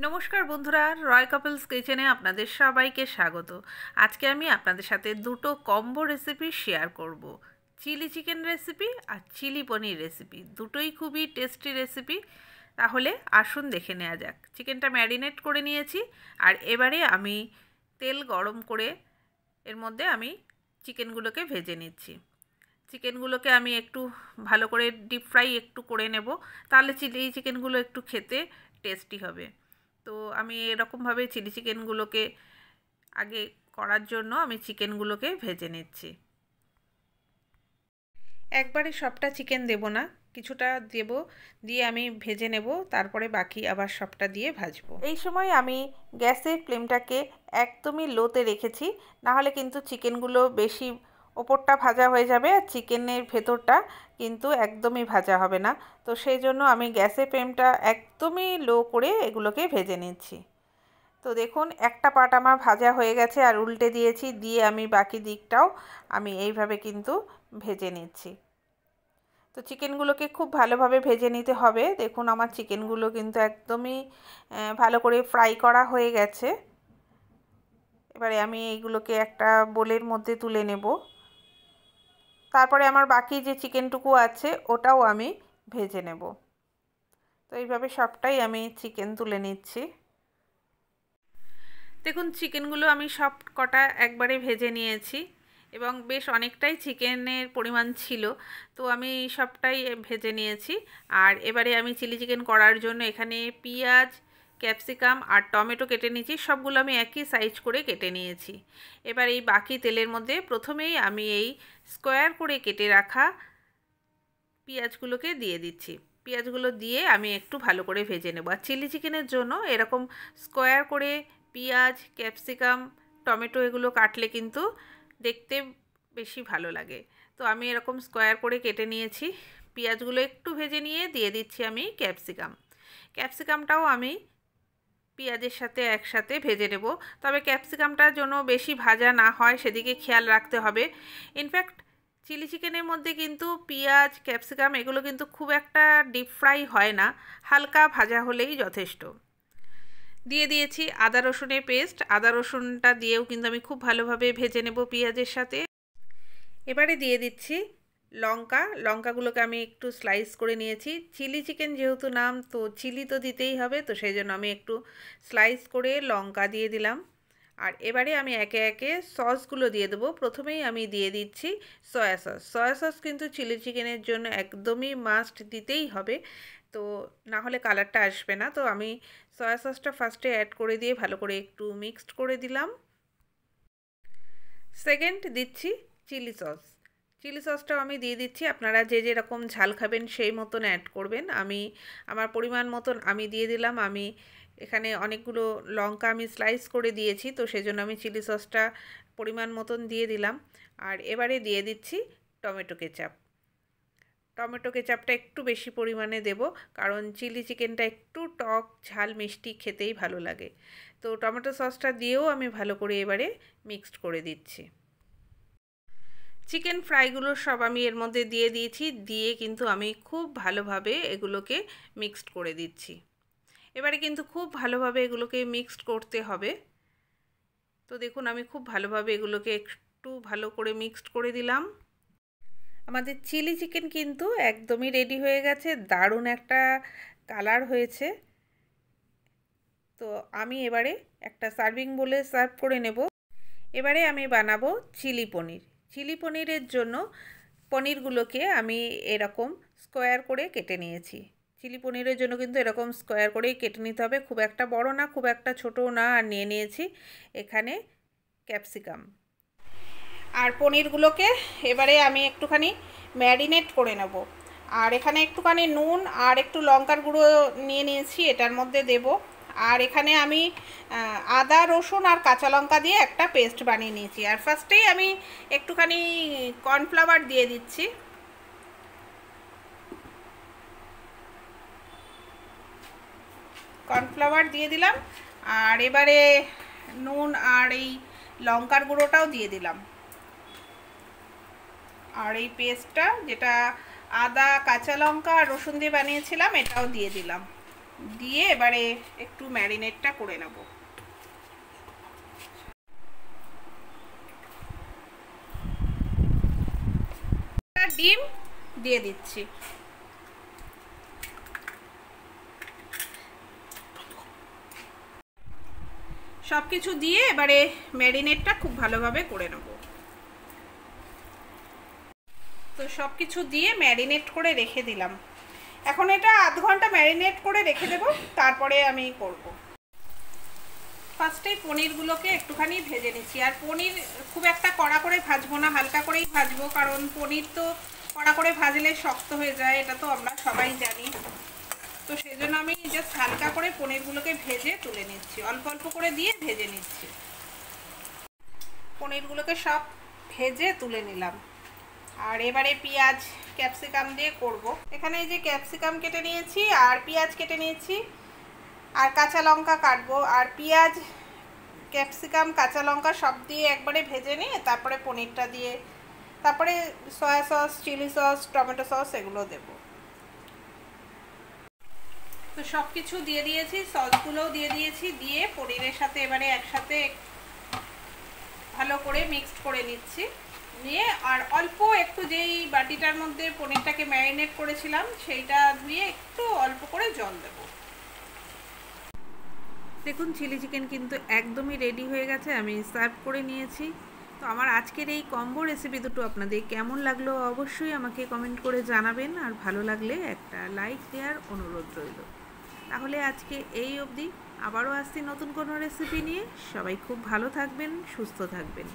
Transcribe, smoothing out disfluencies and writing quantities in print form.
নমস্কার বন্ধুরা, রয় কাপলস কিচেনে আপনাদের সবাইকে স্বাগত। আজকে আমি আপনাদের সাথে দুটো কম্বো রেসিপি শেয়ার করব। চিলি চিকেন রেসিপি আর চিলি পনির রেসিপি, দুটোই খুবই টেস্টি রেসিপি। তাহলে আসুন দেখে নেওয়া যাক। চিকেনটা ম্যারিনেট করে নিয়েছি, আর এবারে আমি তেল গরম করে এর মধ্যে আমি চিকেনগুলোকে ভেজে নিচ্ছি। চিকেনগুলোকে আমি একটু ভালো করে ডিপ ফ্রাই একটু করে নেব, তাহলে চিলি চিকেনগুলো একটু খেতে টেস্টি হবে। তো আমি এরকমভাবে চিলি চিকেনগুলোকে আগে করার জন্য আমি চিকেনগুলোকে ভেজে নিচ্ছি। একবারে সবটা চিকেন দেব না, কিছুটা দেব, দিয়ে আমি ভেজে নেব, তারপরে বাকি আবার সবটা দিয়ে ভাজবো। এই সময় আমি গ্যাসের ফ্লেমটাকে একদমই লোতে রেখেছি, নাহলে কিন্তু চিকেনগুলো বেশি ওপরটা ভাজা হয়ে যাবে আর চিকেনের ভেতরটা কিন্তু একদমই ভাজা হবে না। তো সেই জন্য আমি গ্যাসের ফ্লেমটা একদমই লো করে এগুলোকে ভেজে নিচ্ছি। তো দেখুন, একটা পার্ট আমার ভাজা হয়ে গেছে আর উল্টে দিয়েছি, দিয়ে আমি বাকি দিকটাও আমি এইভাবে কিন্তু ভেজে নিচ্ছি। তো চিকেনগুলোকে খুব ভালোভাবে ভেজে নিতে হবে। দেখুন, আমার চিকেনগুলো কিন্তু একদমই ভালো করে ফ্রাই করা হয়ে গেছে। এবারে আমি এইগুলোকে একটা বোলের মধ্যে তুলে নেব। তারপরে আমার বাকি যে চিকেনটুকু আছে ওটাও আমি ভেজে নেব। তো এইভাবে সবটাই আমি চিকেন তুলে নিচ্ছি। দেখুন, চিকেনগুলো আমি সব কটা একবারে ভেজে নিয়েছি এবং বেশ অনেকটাই চিকেনের পরিমাণ ছিল, তো আমি সবটাই ভেজে নিয়েছি। আর এবারে আমি চিলি চিকেন করার জন্য এখানে পেঁয়াজ, ক্যাপসিকাম আর টমেটো কেটে নিয়েছি, সবগুলো আমি একই সাইজ করে কেটে নিয়েছি। এবার এই বাকি তেলের মধ্যে প্রথমেই আমি এই স্কোয়ার করে কেটে রাখা পেঁয়াজগুলোকে দিয়ে দিচ্ছি। পেঁয়াজগুলো দিয়ে আমি একটু ভালো করে ভেজে নেব। আর চিলি চিকেনের জন্য এরকম স্কোয়ার করে পেঁয়াজ, ক্যাপসিকাম, টমেটো এগুলো কাটলে কিন্তু দেখতে বেশি ভালো লাগে। তো আমি এরকম স্কোয়ার করে কেটে নিয়েছি। পেঁয়াজগুলো একটু ভেজে নিয়ে দিয়ে দিচ্ছি আমি ক্যাপসিকাম। ক্যাপসিকামটাও আমি পেঁয়াজের সাথে একসাথে ভেজে নেব, তবে ক্যাপসিকামটার জন্য বেশি ভাজা না হয় সেদিকে খেয়াল রাখতে হবে। ইনফ্যাক্ট চিলি চিকেনের মধ্যে কিন্তু পেঁয়াজ, ক্যাপসিকাম এগুলো কিন্তু খুব একটা ডিপ ফ্রাই হয় না, হালকা ভাজা হলেই যথেষ্ট। দিয়ে দিয়েছি আদা রসুনের পেস্ট। আদা রসুনটা দিয়েও কিন্তু আমি খুব ভালোভাবে ভেজে নেব পেঁয়াজের সাথে। এবারে দিয়ে দিচ্ছি লঙ্কাগুলোকে আমি একটু স্লাইস করে নিয়েছি। চিলি চিকেন যেহেতু নাম, তো চিলি তো দিতেই হবে, তো সেই জন্য আমি একটু স্লাইস করে লঙ্কা দিয়ে দিলাম। আর এবারে আমি একে একে সসগুলো দিয়ে দেবো। প্রথমেই আমি দিয়ে দিচ্ছি সয়া সস। সয়া সস কিন্তু চিলি চিকেনের জন্য একদমই মাস্ট, দিতেই হবে, তো না হলে কালারটা আসবে না। তো আমি সয়া সসটা ফার্স্টে অ্যাড করে দিয়ে ভালো করে একটু মিক্সড করে দিলাম। সেকেন্ড দিচ্ছি চিলি সস। চিলি সসটাও আমি দিয়ে দিচ্ছি, আপনারা যে যেরকম ঝাল খাবেন সেই মতন অ্যাড করবেন। আমি আমার পরিমাণ মতন আমি দিয়ে দিলাম। আমি এখানে অনেকগুলো লঙ্কা আমি স্লাইস করে দিয়েছি, তো সেজন্য আমি চিলি সসটা পরিমাণ মতন দিয়ে দিলাম। আর এবারে দিয়ে দিচ্ছি টমেটো কেচাপ। টমেটো কেচাপটা একটু বেশি পরিমাণে দেব, কারণ চিলি চিকেনটা একটু টক ঝাল মিষ্টি খেতেই ভালো লাগে। তো টমেটো সসটা দিয়েও আমি ভালো করে এবারে মিক্সড করে দিচ্ছি। চিকেন ফ্রাইগুলো সব আমি এর মধ্যে দিয়ে দিয়েছি, দিয়ে কিন্তু আমি খুব ভালোভাবে এগুলোকে মিক্সড করে দিচ্ছি। এবারে কিন্তু খুব ভালোভাবে এগুলোকে মিক্সড করতে হবে। তো দেখুন, আমি খুব ভালোভাবে এগুলোকে একটু ভালো করে মিক্সড করে দিলাম। আমাদের চিলি চিকেন কিন্তু একদমই রেডি হয়ে গেছে, দারুণ একটা কালার হয়েছে। তো আমি এবারে একটা সার্ভিং বোলে সার্ভ করে নেব। এবারে আমি বানাবো চিলি পনির। চিলি পনিরের জন্য পনিরগুলোকে আমি এরকম স্কোয়ার করে কেটে নিয়েছি। চিলি পনিরের জন্য কিন্তু এরকম স্কোয়ার করেই কেটে নিতে হবে, খুব একটা বড় না, খুব একটা ছোটও না। আর নিয়ে নিয়েছি এখানে ক্যাপসিকাম। আর পনিরগুলোকে এবারে আমি একটুখানি ম্যারিনেট করে নেব। আর এখানে একটুখানি নুন আর একটু লঙ্কার গুঁড়ো নিয়ে নিয়েছি, এটার মধ্যে দেব। আর এখানে আমি আদা, রসুন আর কাঁচা লঙ্কা দিয়ে একটা পেস্ট বানিয়ে নিয়েছি। আর ফার্স্টেই আমি একটুখানি কর্নফ্লাওয়ার দিয়ে দিচ্ছি। কর্নফ্লাওয়ার দিয়ে দিলাম। আর এবারে নুন আর এই লঙ্কার গুঁড়োটাও দিয়ে দিলাম। আর এই পেস্টটা, যেটা আদা, কাঁচা লঙ্কা আর রসুন দিয়ে বানিয়েছিলাম, এটাও দিয়ে দিলাম। দিয়ে এবারে একটু ম্যারিনেটটা করে নেব। ডিম দিয়ে দিচ্ছি। সব কিছু দিয়ে এবারে ম্যারিনেটটা খুব ভালোভাবে করে নেব। তো সব কিছু দিয়ে ম্যারিনেট করে রেখে দিলাম। এখন এটা আধ ঘন্টা ম্যারিনেট করে রেখে দেব, তারপরে আমি করব। ফার্স্টে পনিরগুলোকে একটুখানি ভেজে নিচ্ছি। আর পনির খুব একটা কড়া করে ভাজবো না, হালকা করেই ভাজবো, কারণ পনির তো কড়া করে ভাজলে শক্ত হয়ে যায়, এটা তো আমরা সবাই জানি। তো সেই জন্য আমি জাস্ট হালকা করে পনিরগুলোকে ভেজে তুলে নিচ্ছি, অল্প অল্প করে দিয়ে ভেজে নিচ্ছি। পনিরগুলোকে সব ভেজে তুলে নিলাম। আর এবারে পেঁয়াজ ক্যাপসিকাম দিয়ে করব। এখানে এই যে ক্যাপসিকাম কেটে নিয়েছি আর পেঁয়াজ কেটে নিয়েছি আর কাঁচা লঙ্কা কাটবো। আর পেঁয়াজ ক্যাপসিকাম কাঁচা লঙ্কা সব দিয়ে একবারে ভেজে নিয়ে তারপরে পনিরটা দিয়ে, তারপরে soya sauce, chilli sauce, tomato sauce এগুলো দেব। তো সব কিছু দিয়ে দিয়েছি, সসগুলোও দিয়ে দিয়েছি, দিয়ে পনিরের সাথে এবারে একসাথে ভালো করে মিক্সড করে নিচ্ছি। নিয়ে আর অল্প একটু যেই বাটিটার মধ্যে পনিরটাকে ম্যারিনেট করেছিলাম সেইটা ধুয়ে একটু অল্প করে জল দেব। দেখুন চিলি চিকেন কিন্তু একদমই রেডি হয়ে গেছে, আমি সার্ভ করে নিয়েছি। তো আমার আজকের এই কম্বো রেসিপি দুটো আপনাদের কেমন লাগলো অবশ্যই আমাকে কমেন্ট করে জানাবেন। আর ভালো লাগলে একটা লাইক দেওয়ার অনুরোধ রইল। তাহলে আজকে এই অবধি, আবারও আসছি নতুন কোনো রেসিপি নিয়ে। সবাই খুব ভালো থাকবেন, সুস্থ থাকবেন।